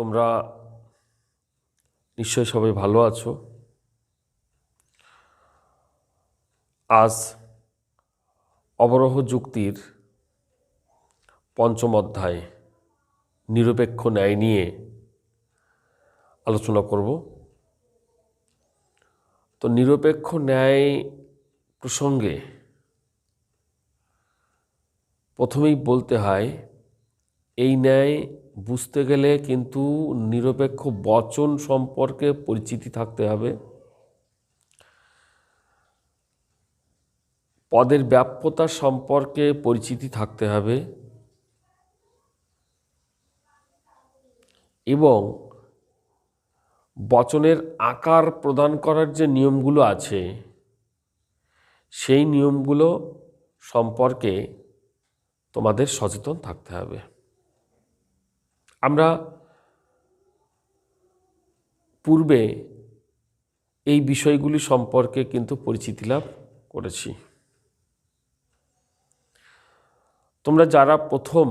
তোমরা নিশ্চয়ই সবাই ভালো আছো। আজ অবরোহ যুক্তির পঞ্চম অধ্যায় নিরপেক্ষ ন্যায় নিয়ে আলোচনা করব। তো নিরপেক্ষ ন্যায় প্রসঙ্গে প্রথমেই বলতে হয়, এই ন্যায় বুঝতে গেলে কিন্তু নিরপেক্ষ বচন সম্পর্কে পরিচিতি থাকতে হবে, পদের ব্যাপ্যতা সম্পর্কে পরিচিতি থাকতে হবে এবং বচনের আকার প্রদান করার যে নিয়মগুলো আছে সেই নিয়মগুলো সম্পর্কে তোমাদের সচেতন থাকতে হবে। আমরা পূর্বে এই বিষয়গুলি সম্পর্কে কিন্তু পরিচিতি লাভ করেছি। তোমরা যারা প্রথম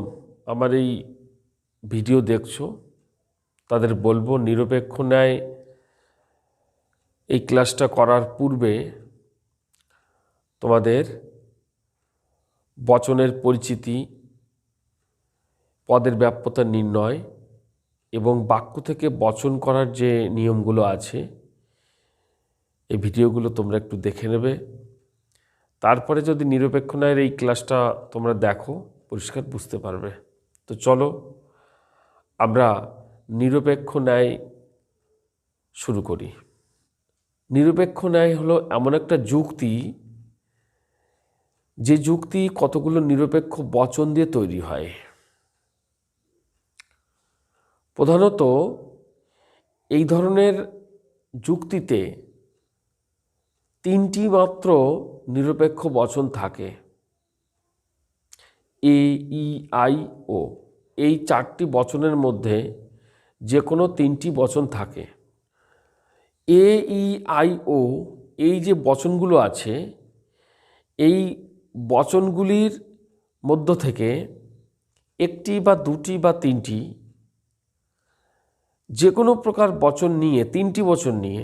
আমার এই ভিডিও দেখছো তাদের বলবো, নিরপেক্ষ ন্যায় এই ক্লাসটা করার পূর্বে তোমাদের বচনের পরিচিতি, পদের ব্যাপ্যতা নির্ণয় এবং বাক্য থেকে বচন করার যে নিয়মগুলো আছে এই ভিডিওগুলো তোমরা একটু দেখে নেবে। তারপরে যদি নিরপেক্ষ ন্যায়ের এই ক্লাসটা তোমরা দেখো, পরিষ্কার বুঝতে পারবে। তো চলো আমরা নিরপেক্ষ ন্যায় শুরু করি। নিরপেক্ষ ন্যায় হলো এমন একটা যুক্তি, যে যুক্তি কতগুলো নিরপেক্ষ বচন দিয়ে তৈরি হয়। প্রধানত এই ধরনের যুক্তিতে তিনটি মাত্র নিরপেক্ষ বচন থাকে, এ, ই, আই, ও। এই চারটি বচনের মধ্যে যে কোনো তিনটি বচন থাকে। এ, ই, আই, ও এই যে বচনগুলো আছে, এই বচনগুলির মধ্য থেকে একটি বা দুটি বা তিনটি, যে কোনো প্রকার বচন নিয়ে, তিনটি বচন নিয়ে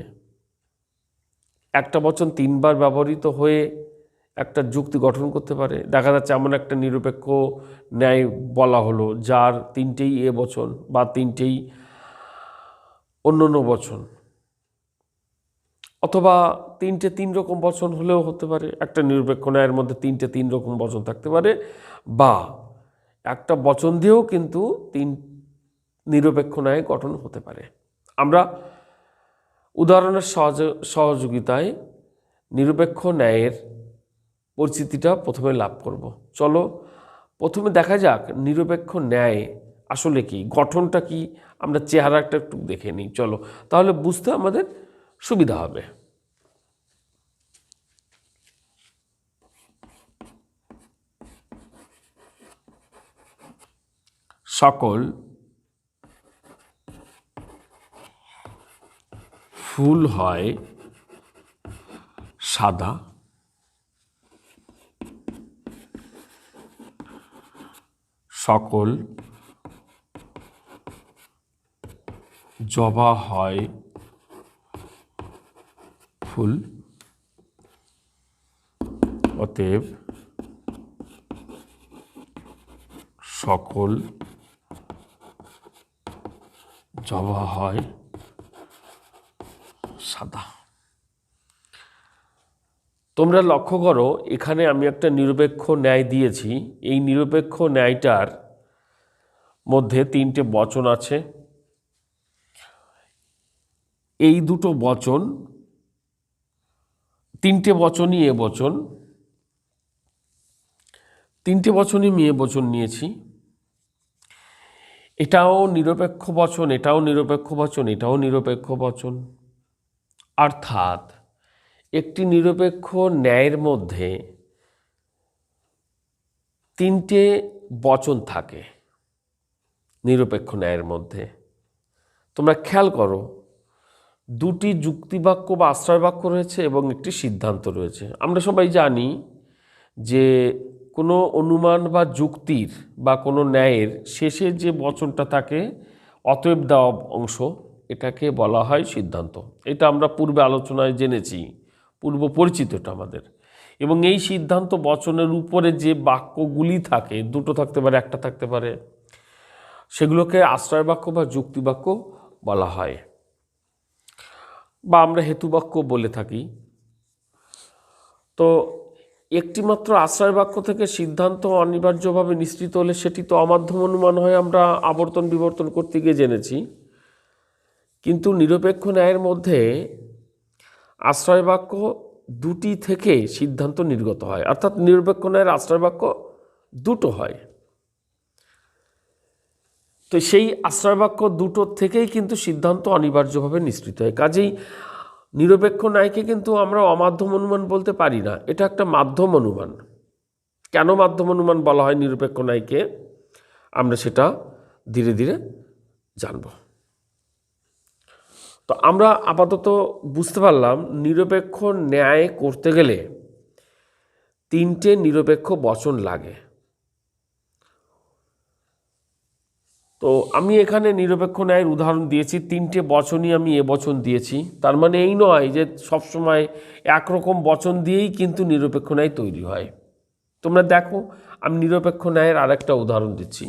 একটা বচন তিনবার ব্যবহৃত হয়ে একটা যুক্তি গঠন করতে পারে। দেখা যাচ্ছে এমন একটা নিরপেক্ষ ন্যায় বলা হলো যার তিনটেই এ বচন বা তিনটেই অন্য বচন, অথবা তিনটে তিন রকম বচন হলেও হতে পারে। একটা নিরপেক্ষ ন্যায়ের মধ্যে তিনটে তিন রকম বচন থাকতে পারে, বা একটা বচন দিয়েও কিন্তু তিন নিরপেক্ষ ন্যায় গঠন হতে পারে। আমরা উদাহরণের সহযোগিতায় নিরপেক্ষ ন্যায়ের পরিচিতিটা প্রথমে লাভ করব। চলো প্রথমে দেখা যাক নিরপেক্ষ ন্যায় আসলে কি, গঠনটা কি, আমরা চেহারাটা একটু দেখে নিই। চলো, তাহলে বুঝতে আমাদের সুবিধা হবে। সকল ফুল হয় সাদা, সকল জবা হয় ফুল, অতএব সকল জবা হয় সাদা। তোমরা লক্ষ্য করো, এখানে আমি একটা নিরপেক্ষ ন্যায় দিয়েছি। এই নিরপেক্ষ ন্যায়টার মধ্যে তিনটে বচন আছে। এই দুটো বচন, তিনটে বচনই এ বচন, তিনটে বচনই মেয়ে বচন নিয়েছি। এটাও নিরপেক্ষ বচন, এটাও নিরপেক্ষ বচন, এটাও নিরপেক্ষ বচন। অর্থাৎ একটি নিরপেক্ষ ন্যায়ের মধ্যে তিনটে বচন থাকে। নিরপেক্ষ ন্যায়ের মধ্যে তোমরা খেয়াল করো, দুটি যুক্তিবাক্য বা আশ্রয় বাক্য রয়েছে এবং একটি সিদ্ধান্ত রয়েছে। আমরা সবাই জানি যে কোনো অনুমান বা যুক্তির বা কোনো ন্যায়ের শেষে যে বচনটা থাকে অতএব দেওয়া অংশ, এটাকে বলা হয় সিদ্ধান্ত। এটা আমরা পূর্বে আলোচনায় জেনেছি, পূর্ব পরিচিত এটা আমাদের। এবং এই সিদ্ধান্ত বচনের উপরে যে বাক্যগুলি থাকে, দুটো থাকতে পারে, একটা থাকতে পারে, সেগুলোকে আশ্রয় বাক্য বা যুক্তি বাক্য বলা হয়, বা আমরা হেতুবাক্য বলে থাকি। তো একটিমাত্র আশ্রয় বাক্য থেকে সিদ্ধান্ত অনিবার্যভাবে নিঃসৃত হলে সেটি তো অমাধ্যম অনুমান হয়, আমরা আবর্তন বিবর্তন করতে গিয়ে জেনেছি। কিন্তু নিরপেক্ষ ন্যায়ের মধ্যে আশ্রয় বাক্য দুটি থেকে সিদ্ধান্ত নির্গত হয়, অর্থাৎ নিরপেক্ষ ন্যায়ের আশ্রয় বাক্য দুটো হয়। তো সেই আশ্রয় বাক্য দুটোর থেকেই কিন্তু সিদ্ধান্ত অনিবার্যভাবে নিঃসৃত হয়। কাজেই নিরপেক্ষ ন্যায়কে কিন্তু আমরা অমাধ্যম অনুমান বলতে পারি না, এটা একটা মাধ্যম অনুমান। কেন মাধ্যম অনুমান বলা হয় নিরপেক্ষ ন্যায়কে, আমরা সেটা ধীরে ধীরে জানব। তো আমরা আপাতত বুঝতে পারলাম নিরপেক্ষ ন্যায় করতে গেলে তিনটে নিরপেক্ষ বচন লাগে। তো আমি এখানে নিরপেক্ষ ন্যায়ের উদাহরণ দিয়েছি, তিনটে বচনই আমি এ বচন দিয়েছি। তার মানে এই নয় যে সবসময় একরকম বচন দিয়েই কিন্তু নিরপেক্ষ ন্যায় তৈরি হয়। তোমরা দেখো, আমি নিরপেক্ষ ন্যায়ের আরেকটা উদাহরণ দিচ্ছি।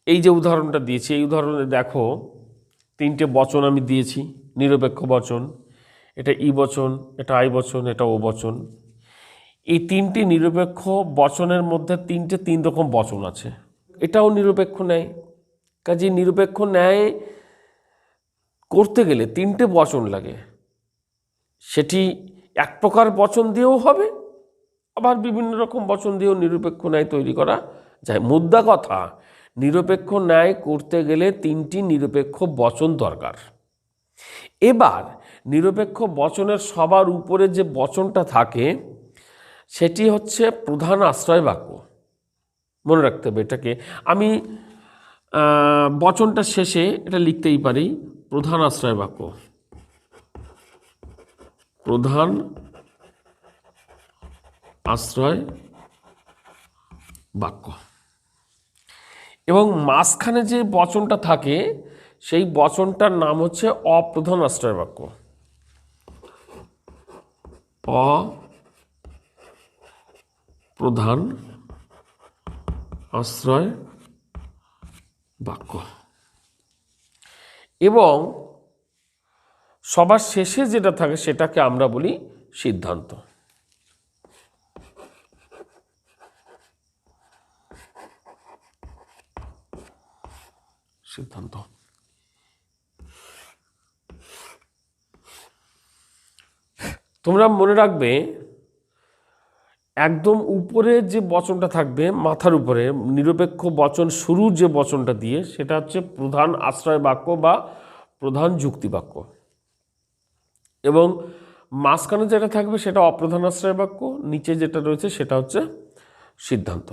এই যে উদাহরণটা দিয়েছি, এই উদাহরণে দেখো তিনটে বচন আমি দিয়েছি, নিরপেক্ষ বচন। এটা ই বচন, এটা আই বচন, এটা ও বচন। এই তিনটি নিরপেক্ষ বচনের মধ্যে তিন রকম বচন আছে। এটাও নিরপেক্ষ ন্যায়। কাজে নিরপেক্ষ ন্যায় করতে গেলে তিনটে বচন লাগে। সেটি এক প্রকার বচন দিয়েও হবে, আবার বিভিন্ন রকম বচন দিয়েও নিরপেক্ষ ন্যায় তৈরি করা যায়। মুদ্রা কথা, নিরপেক্ষ ন্যায় করতে গেলে তিনটি নিরপেক্ষ বচন দরকার। এবার নিরপেক্ষ বচনের সবার উপরে যে বচনটা থাকে সেটি হচ্ছে প্রধান আশ্রয় বাক্য। মনে রাখতে হবে এটাকে। আমি বচনটা শেষে এটা লিখতেই পারি, প্রধান আশ্রয় বাক্য, প্রধান আশ্রয় বাক্য। এবং মাঝখানে যে বচনটা থাকে সেই বচনটার নাম হচ্ছে অপ্রধান আশ্রয় বাক্য। অপ্রধান আশ্রয় বাক্য। এবং সবার শেষে যেটা থাকে সেটাকে আমরা বলি সিদ্ধান্ত। সিদ্ধান্ত। তোমরা মনে রাখবে, একদম উপরে যে বচনটা থাকবে মাথার উপরে, নিরপেক্ষ বচন শুরুর যে বচনটা দিয়ে, সেটা হচ্ছে প্রধান আশ্রয় বাক্য বা প্রধান যুক্তি বাক্য। এবং মাঝখানে যেটা থাকবে সেটা অপ্রধান আশ্রয় বাক্য, নিচে যেটা রয়েছে সেটা হচ্ছে সিদ্ধান্ত।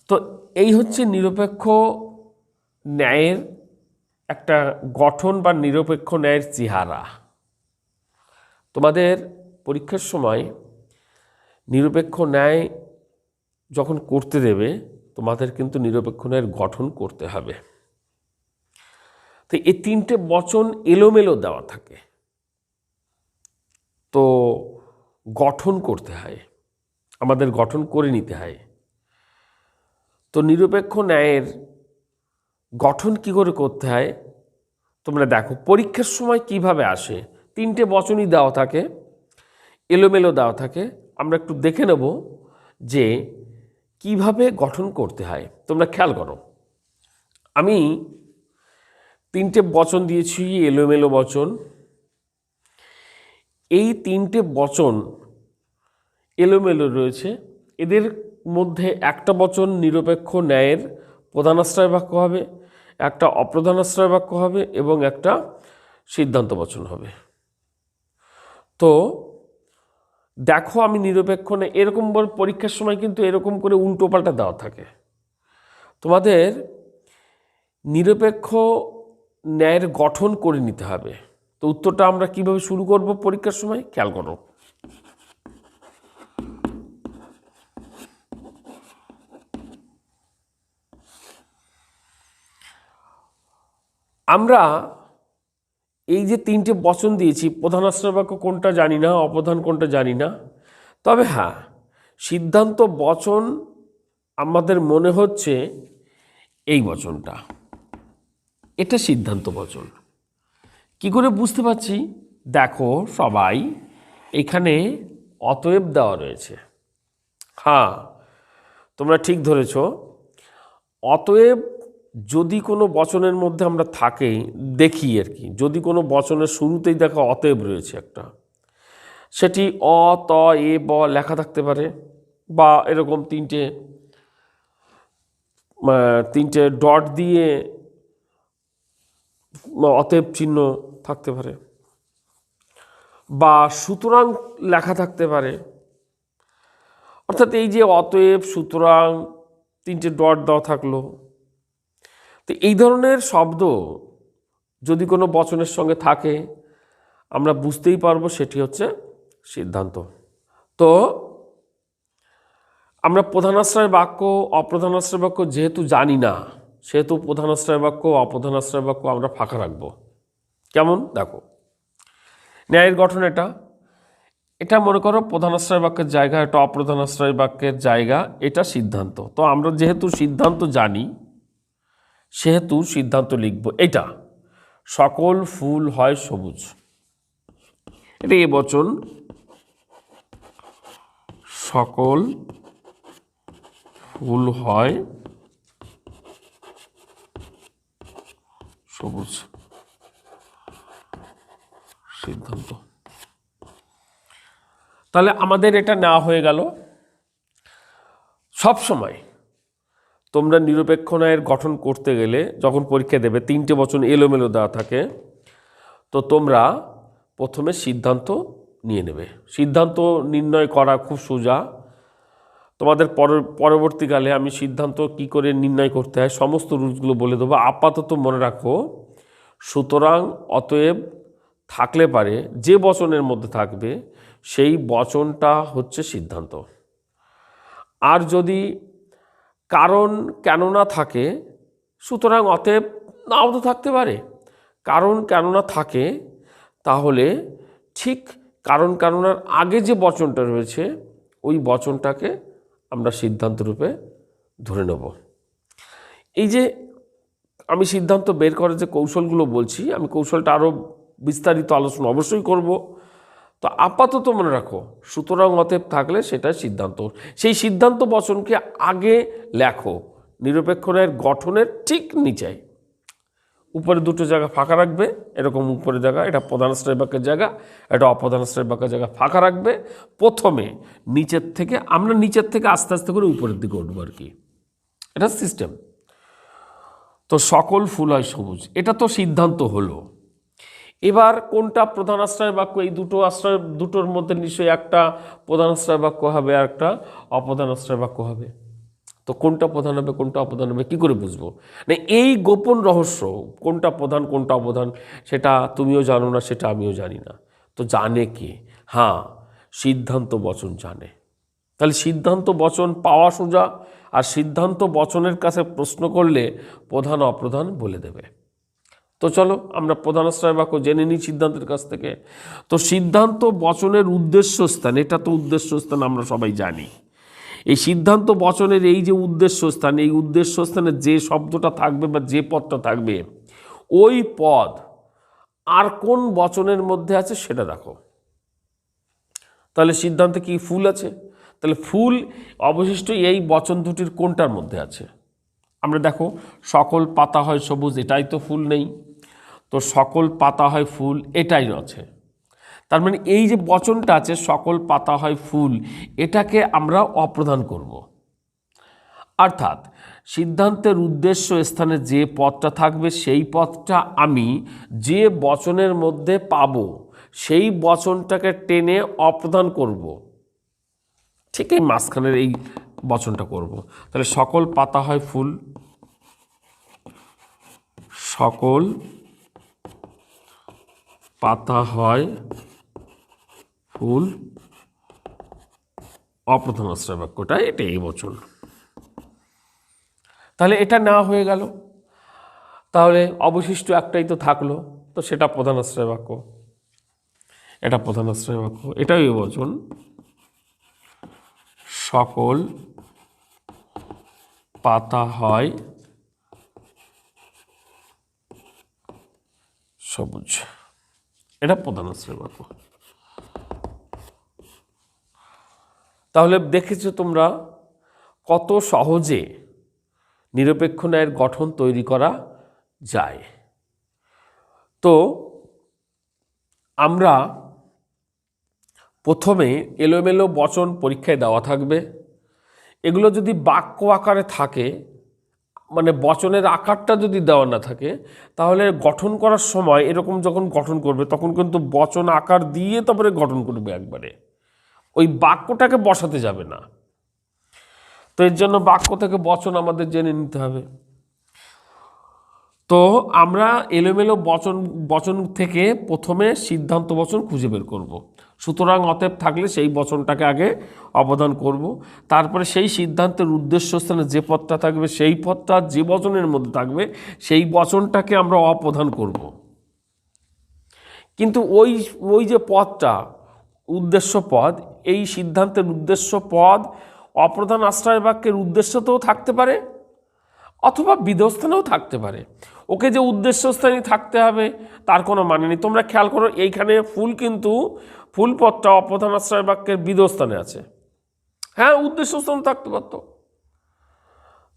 তো এই হচ্ছে নিরপেক্ষ ন্যায়ের একটা গঠন বা নিরপেক্ষ ন্যায়ের চেহারা। তোমাদের পরীক্ষার সময় নিরপেক্ষ ন্যায় যখন করতে দেবে, তোমাদের কিন্তু নিরপেক্ষ ন্যায়ের গঠন করতে হবে। তো এই তিনটে বচন এলোমেলো দেওয়া থাকে, তো গঠন করতে হয়, আমাদের গঠন করে নিতে হয়। তো নিরপেক্ষ ন্যায়ের গঠন কি করে করতে হয় তোমরা দেখো, পরীক্ষার সময় কিভাবে আসে। তিনটে বচনই দেওয়া থাকে, এলোমেলো দেওয়া থাকে। আমরা একটু দেখে নেব যে কিভাবে গঠন করতে হয়। তোমরা খেয়াল করো, আমি তিনটে বচন দিয়েছি, এলোমেলো বচন। এই তিনটে বচন এলোমেলো রয়েছে, এদের মধ্যে একটা বচন নিরপেক্ষ ন্যায়ের প্রধান আশ্রয় বাক্য হবে, একটা অপ্রধান আশ্রয় বাক্য হবে, এবং একটা সিদ্ধান্ত বচন হবে। তো দেখো, আমি নিরপেক্ষ ন্যায় এরকম পরীক্ষার সময় কিন্তু এরকম করে উল্টোপাল্টা দেওয়া থাকে। তোমাদের নিরপেক্ষ ন্যায়ের গঠন করে নিতে হবে। তো উত্তরটা আমরা কিভাবে শুরু করব পরীক্ষার সময়, খেয়াল করো। আমরা এই যে তিনটে বচন দিয়েছি, প্রধানাশ্রয় বাক্য কোনটা জানি না, অপ্রধান কোনটা জানি না, তবে হ্যাঁ সিদ্ধান্ত বচন আমাদের মনে হচ্ছে এই বচনটা, এটা সিদ্ধান্ত বচন। কি করে বুঝতে পারছি? দেখো সবাই, এখানে অতএব দেওয়া রয়েছে। হ্যাঁ, তোমরা ঠিক ধরেছ। অতএব যদি কোনো বচনের মধ্যে আমরা দেখি আর কি, যদি কোনো বচনের শুরুতেই দেখো অতএব রয়েছে একটা, সেটি অ, ত, এ, ব লেখা থাকতে পারে, বা এরকম তিনটে ডট দিয়ে অতএব চিহ্ন থাকতে পারে, বা সুতরাং লেখা থাকতে পারে। অর্থাৎ এই যে অতএব, সুতরাং, তিনটে ডট দেওয়া থাকলো, তো এই ধরনের শব্দ যদি কোনো বচনের সঙ্গে থাকে আমরা বুঝতেই পারবো সেটি হচ্ছে সিদ্ধান্ত। তো আমরা প্রধানাশ্রয় বাক্য, অপ্রধানাশ্রয় বাক্য যেহেতু জানি না, সেহেতু প্রধানাশ্রয় বাক্য, অপ্রধানাশ্রয় বাক্য আমরা ফাঁকা রাখবো। কেমন? দেখো, ন্যায়ের গঠন এটা মনে করো প্রধানাশ্রয় বাক্যের জায়গা, এটা অপ্রধানাশ্রয় বাক্যের জায়গা, এটা সিদ্ধান্ত। তো আমরা যেহেতু সিদ্ধান্ত জানি সেহেতু সিদ্ধান্ত লিখব এটা, সকল ফুল হয় সবুজ। এটা এ বচন, সকল ফুল হয় সবুজ, সিদ্ধান্ত। তাহলে আমাদের এটা নেওয়া হয়ে গেল। সব সময় তোমরা নিরপেক্ষ ন্যায়ের গঠন করতে গেলে, যখন পরীক্ষা দেবে তিনটে বচন এলোমেলো দেওয়া থাকে, তো তোমরা প্রথমে সিদ্ধান্ত নিয়ে নেবে। সিদ্ধান্ত নির্ণয় করা খুব সোজা। তোমাদের পরবর্তীকালে আমি সিদ্ধান্ত কি করে নির্ণয় করতে হয় সমস্ত রুলসগুলো বলে দেবো। আপাতত মনে রাখো, সুতরাং, অতএব থাকলে পারে যে বচনের মধ্যে থাকবে সেই বচনটা হচ্ছে সিদ্ধান্ত। আর যদি কারণ কেননা থাকে, সুতরাং অতএব নাও তো থাকতে পারে, কারণ কেননা থাকে, তাহলে ঠিক কারণ কেননার আগে যে বচনটা রয়েছে ওই বচনটাকে আমরা সিদ্ধান্ত রূপে ধরে নেব। এই যে আমি সিদ্ধান্ত বের করার যে কৌশলগুলো বলছি, আমি কৌশলটা আরও বিস্তারিত আলোচনা অবশ্যই করব। তো আপাতত মনে রাখো, সুতরাং অতএব থাকলে সেটা সিদ্ধান্ত। সেই সিদ্ধান্ত বচনকে আগে লেখো নিরপেক্ষ ন্যায়ের গঠনের ঠিক নিচে, উপরে দুটো জায়গা ফাঁকা রাখবে, এরকম উপরে জায়গা, এটা প্রধানাশ্রয় বাক্যের জায়গা, এটা অপ্রধানাশ্রয় বাক্যের জায়গা ফাঁকা রাখবে। প্রথমে নিচের থেকে, আমরা নিচের থেকে আস্তে আস্তে করে উপরের দিকে উঠবো আর কি, এটা সিস্টেম। তো সকল ফুল হয় সবুজ, এটা তো সিদ্ধান্ত হলো। এবার কোনটা প্রধানাশ্রয় বাক্য? এই দুটোর মধ্যে নিশ্চয়ই একটা প্রধানাশ্রয় বাক্য হবে আর একটা অপ্রধানাশ্রয় বাক্য হবে। তো কোনটা প্রধান হবে কোনটা অপ্রধান হবে কী করে বুঝবো? না, এই গোপন রহস্য, কোনটা প্রধান কোনটা অপ্রধান সেটা তুমিও জানো না, সেটা আমিও জানি না। তো জানে কে? হ্যাঁ, সিদ্ধান্ত বচন জানে। তাহলে সিদ্ধান্ত বচন পাওয়া সোজা, আর সিদ্ধান্ত বচনের কাছে প্রশ্ন করলে প্রধান অপ্রধান বলে দেবে। তো চলো আমরা প্রধানাশ্রয় বাক্য জেনে নিই সিদ্ধান্তের কাছ থেকে। তো সিদ্ধান্ত বচনের উদ্দেশ্য স্থান, এটা তো উদ্দেশ্য স্থান আমরা সবাই জানি। এই সিদ্ধান্ত বচনের এই যে উদ্দেশ্য স্থান, এই উদ্দেশ্য স্থানে যে শব্দটা থাকবে বা যে পদটা থাকবে, ওই পদ আর কোন বচনের মধ্যে আছে সেটা দেখো। তাহলে সিদ্ধান্তে কি ফুল আছে? তাহলে ফুল অবশিষ্ট এই বচন দুটির কোনটার মধ্যে আছে? আমরা দেখো, সকল পাতা হয় সবুজ, এটাই তো ফুল নেই। তো সকল পাতা হয় ফুল, এটাই আছে। তার মানে এই যে বচনটা আছে সকল পাতা হয় ফুল, এটাকে আমরা অপ্রধান করব। অর্থাৎ সিদ্ধান্তের উদ্দেশ্য স্থানে যে পদটা থাকবে সেই পদটা আমি যে বচনের মধ্যে পাবো সেই বচনটাকে টেনে অপ্রধান করব। ঠিক এই মাঝখানের এই বচনটা করব। তাহলে সকল পাতা হয় ফুল, সকল পাতা হয় ফুল, অপ্রধানাশ্রয় বাক্যটা এটা এই বচন। তাহলে এটা নেওয়া হয়ে গেল। তাহলে অবশিষ্ট একটাই তো থাকলো, তো সেটা প্রধানাশ্রয় বাক্য, এটা প্রধানাশ্রয় বাক্য, এটাই বচন। সকল পাতা হয় সবুজ, এটা প্রধানাশ্রয় বাক্য। তাহলে দেখেছো তোমরা কত সহজে নিরপেক্ষ ন্যায়ের গঠন তৈরি করা যায়। তো আমরা প্রথমে এলোমেলো বচন পরীক্ষায় দেওয়া থাকবে, এগুলো যদি বাক্য আকারে থাকে, মানে বচনের আকারটা যদি দেওয়া না থাকে, তাহলে গঠন করার সময় এরকম যখন গঠন করবে তখন কিন্তু বচন আকার দিয়ে তারপরে গঠন করবে, একবারে ওই বাক্যটাকে বসাতে যাবে না। তো এর জন্য বাক্য থেকে বচন আমাদের জেনে নিতে হবে। তো আমরা এলোমেলো বচন থেকে প্রথমে সিদ্ধান্ত বচন খুঁজে বের করব। সুতরাং অতএব থাকলে সেই বচনটাকে আগে অবদান করব, তারপরে সেই সিদ্ধান্তের উদ্দেশ্যস্থানে যে পদটা থাকবে সেই পদটা যে বচনের মধ্যে থাকবে সেই বচনটাকে আমরা অপ্রধান করব। কিন্তু ওই যে পদটা উদ্দেশ্য পদ, এই সিদ্ধান্তের উদ্দেশ্য পদ অপ্রধান আশ্রয় বাক্যের উদ্দেশ্যতেও থাকতে পারে অথবা বিধস্থানেও থাকতে পারে। ওকে যে উদ্দেশ্যস্থানে থাকতে হবে তার কোনো মানে নেই। তোমরা খেয়াল করো এইখানে ফুল, কিন্তু ফুল পদটা অপ্রধান আশ্রয় বাক্যের বিধস্থানে আছে। হ্যাঁ, উদ্দেশ্যস্থানে থাকতে পারত,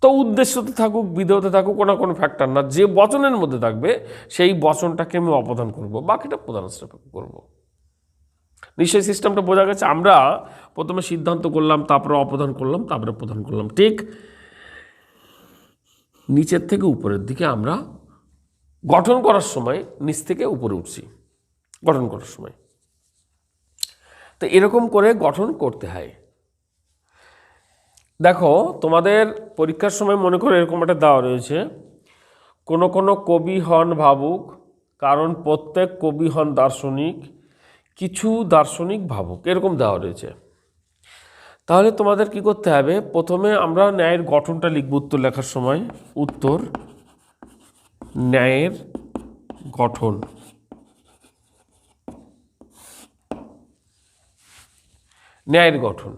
তো উদ্দেশ্যতে থাকুক বিধতে থাকুক কোনো ফ্যাক্টর না, যে বচনের মধ্যে থাকবে সেই বচনটাকে আমি অপ্রধান করব, বাকিটা প্রধান আশ্রয় বাক্য করব। নিশ্চয়ই সিস্টেমটা বোঝা গেছে। আমরা প্রথমে সিদ্ধান্ত করলাম, তারপরে অপ্রধান করলাম, তারপরে প্রধান করলাম। ঠিক নিচের থেকে উপরের দিকে আমরা গঠন করার সময় নিচ থেকে উপরে উঠছি গঠন করার সময়। তো এরকম করে গঠন করতে হয়। দেখো তোমাদের পরীক্ষার সময় মনে করে এরকম একটা দেওয়া রয়েছে, কোনো কবি হন ভাবুক, কারণ প্রত্যেক কবি হন দার্শনিক, কিছু দার্শনিক ভাবুক, এরকম দেওয়া রয়েছে। তাহলে তোমাদের কি করতে হবে, প্রথমে আমরা ন্যায়ের গঠনটা লিখব উত্তর লেখার সময়। উত্তর ন্যায়ের গঠন, ন্যায়ের গঠন।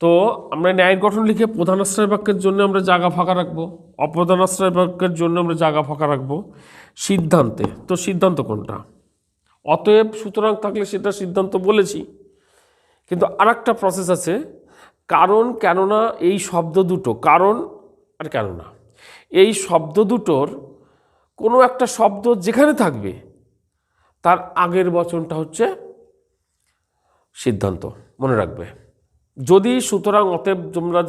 তো আমরা ন্যায়ের গঠন লিখে প্রধান আশ্রয় বাক্যের জন্য আমরা জায়গা ফাঁকা রাখবো, অপ্রধান আশ্রয় বাক্যের জন্য আমরা জায়গা ফাঁকা রাখবো। সিদ্ধান্তে, তো সিদ্ধান্ত কোনটা? অতএব সুতরাং থাকলে সেটা সিদ্ধান্ত বলেছি, কিন্তু আর একটা প্রসেস আছে, কারণ কেননা। এই শব্দ দুটো, কারণ আর কেননা, এই শব্দ দুটোর কোনো একটা শব্দ যেখানে থাকবে তার আগের বচনটা হচ্ছে সিদ্ধান্ত, মনে রাখবে। যদি সুতরাং অতএব তোমরা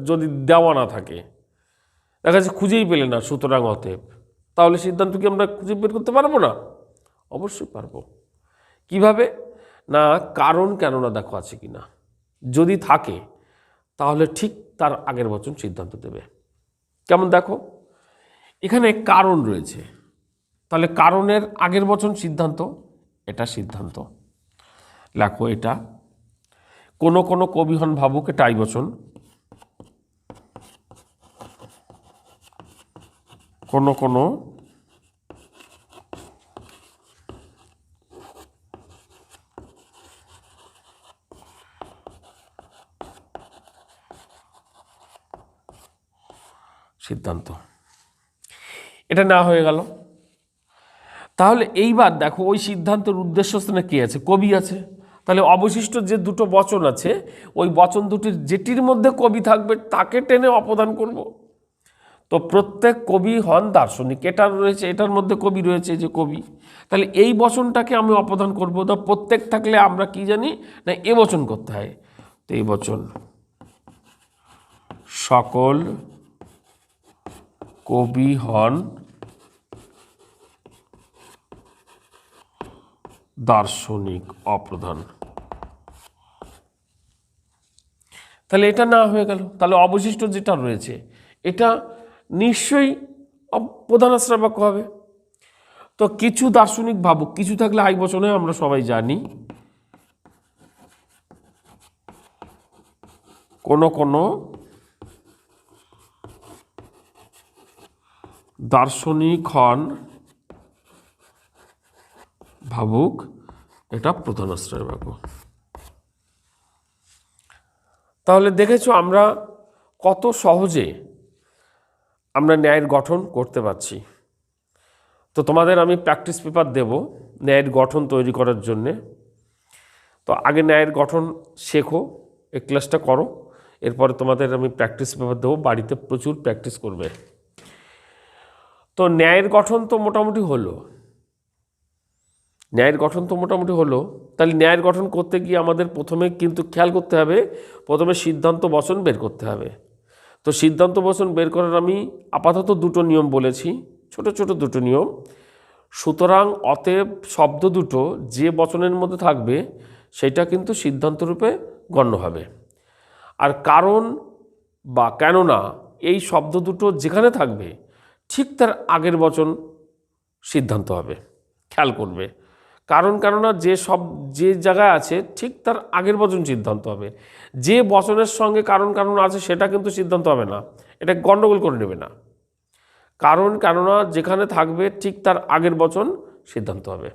যদি দেওয়া না থাকে, দেখা যাচ্ছে খুঁজেই পেলে না সুতরাং অতএব, তাহলে সিদ্ধান্ত কি আমরা খুঁজে বের করতে পারবো না? অবশ্যই পারবো। কিভাবে না, কারণ কেননা দেখো আছে কি না, যদি থাকে তাহলে ঠিক তার আগের বচন সিদ্ধান্ত দেবে। কেমন দেখো, এখানে কারণ রয়েছে, তাহলে কারণের আগের বচন সিদ্ধান্ত, এটা সিদ্ধান্ত লেখো। এটা কোনো কবি হন ভাবুক, এটা আই বচন। কোনো সিদ্ধান্ত, এটা না হয়ে গেল। তাহলে এইবার দেখো ওই সিদ্ধান্তের উদ্দেশ্যস্থানে কে আছে? কবি আছে। তাহলে অবশিষ্ট যে দুটো বচন আছে, ওই বচন দুটির যেটির মধ্যে কবি থাকবে তাকে টেনে অপদান করব। তো প্রত্যেক কবি হন দার্শনিক, এটার রয়েছে, এটার মধ্যে কবি রয়েছে, যে কবি, তাহলে এই বচনটাকে আমি অপদান করব। তো প্রত্যেক থাকলে আমরা কি জানি না এ বচন করতে হয়। তো এই বচন সকল কবি হন দার্শনিক অপ্রধান। তাহলে এটা না হয়ে গেল, তাহলে অবশিষ্ট যেটা রয়েছে এটা নিশ্চয়ই প্রধান আশ্রয় বাক্য হবে। তো কিছু দার্শনিক ভাবুক, কিছু থাকলে আই বচনে আমরা সবাই জানি। কোনো দার্শনিক হন, ভাবুক, এটা প্রধানাশ্রয় বাক্য। তাহলে দেখেছো আমরা কত সহজে আমরা ন্যায়ের গঠন করতে পারছি। তো তোমাদের আমি প্র্যাকটিস পেপার দেব ন্যায়ের গঠন তৈরি করার জন্যে। তো আগে ন্যায়ের গঠন শেখো, এই ক্লাসটা করো, এরপরে তোমাদের আমি প্র্যাকটিস পেপার দেবো, বাড়িতে প্রচুর প্র্যাকটিস করবে। তো ন্যায়ের গঠন তো মোটামুটি হলো, তাহলে ন্যায়ের গঠন করতে গিয়ে আমাদের প্রথমে কিন্তু খেয়াল করতে হবে, প্রথমে সিদ্ধান্ত বচন বের করতে হবে। তো সিদ্ধান্ত বচন বের করার আমি আপাতত দুটো নিয়ম বলেছি, ছোট ছোট দুটো নিয়ম। সুতরাং অতএব শব্দ দুটো যে বচনের মধ্যে থাকবে সেটা কিন্তু সিদ্ধান্ত রূপে গণ্য হবে। আর কারণ বা কেননা এই শব্দ দুটো যেখানে থাকবে ঠিক তার আগের বচন সিদ্ধান্ত হবে। খেয়াল করবে, কারণ কেননা যে জায়গায় আছে ঠিক তার আগের বচন সিদ্ধান্ত হবে। যে বচনের সঙ্গে কারণ কেননা আছে সেটা কিন্তু সিদ্ধান্ত হবে না, এটা গণ্ডগোল করে নেবে না। কারণ কেননা যেখানে থাকবে ঠিক তার আগের বচন সিদ্ধান্ত হবে।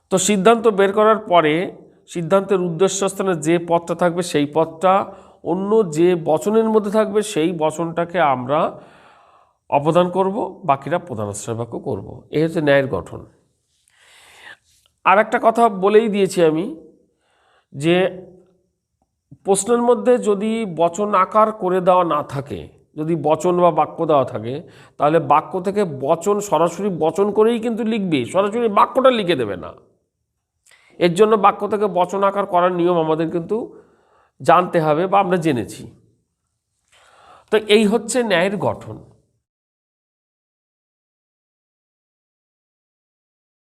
তো সিদ্ধান্ত বের করার পরে সিদ্ধান্তের উদ্দেশ্যস্থানে যে পদটা থাকবে সেই পদটা অন্য যে বচনের মধ্যে থাকবে সেই বচনটাকে আমরা অপদান করব, বাকিরা প্রধানাশ্রয় বাক্য করব। এই হচ্ছে ন্যায়ের গঠন। আর একটা কথা বলেই দিয়েছি আমি যে প্রশ্নের মধ্যে যদি বচন আকার করে দেওয়া না থাকে, যদি বচন বা বাক্য দেওয়া থাকে, তাহলে বাক্য থেকে বচন সরাসরি বচন করেই কিন্তু লিখবে, সরাসরি বাক্যটা লিখে দেবে না। এর জন্য বাক্য থেকে বচন আকার করার নিয়ম আমাদের কিন্তু জানতে হবে বা আমরা জেনেছি। তো এই হচ্ছে ন্যায়ের গঠন।